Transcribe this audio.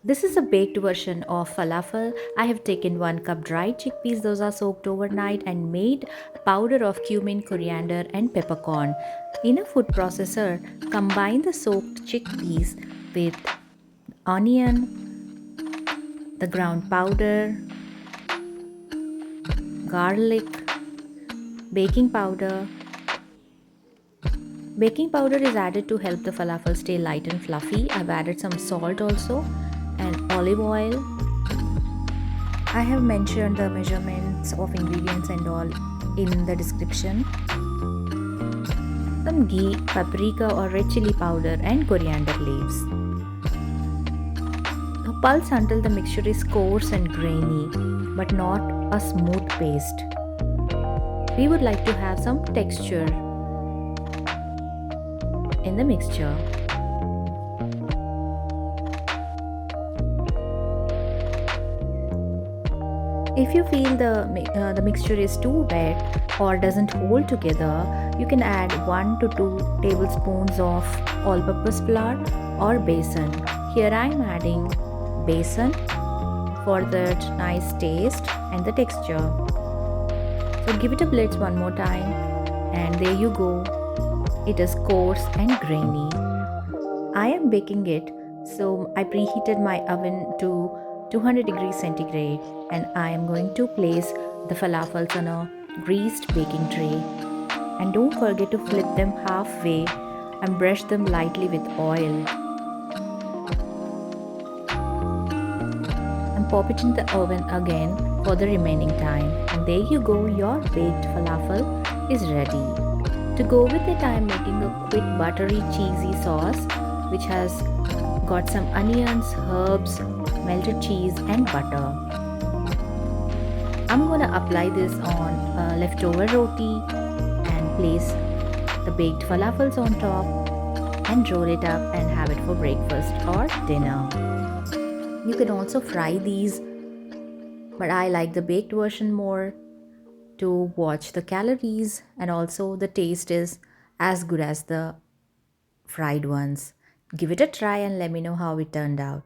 This is a baked version of falafel. I have taken 1 cup dried chickpeas, those are soaked overnight, and made powder of cumin, coriander, and peppercorn. In a food processor, combine the soaked chickpeas with onion, the ground powder, garlic, baking powder. Baking powder is added to help the falafel stay light and fluffy. I've added some salt also and olive oil. I have mentioned the measurements of ingredients and all in the description. Some ghee, paprika or red chili powder, and coriander leaves. Pulse until the mixture is coarse and grainy, but not a smooth paste. We would like to have some texture in the mixture. If you feel the mixture is too wet or doesn't hold together, you can add 1 to 2 tablespoons of all-purpose flour or besan. Here I am adding besan for that nice taste and the texture. So give it a blitz one more time, and there you go. It is coarse and grainy. I am baking it, so I preheated my oven to 200 degrees centigrade, and I am going to place the falafels on a greased baking tray. And don't forget to flip them halfway and brush them lightly with oil. And pop it in the oven again for the remaining time. And there you go, your baked falafel is ready. To go with it, I am making a quick buttery cheesy sauce which has got some onions, herbs, melted cheese and butter. I'm gonna apply this on a leftover roti and place the baked falafels on top and roll it up and have it for breakfast or dinner. You can also fry these, but I like the baked version more to watch the calories, and also the taste is as good as the fried ones. Give it a try and let me know how it turned out.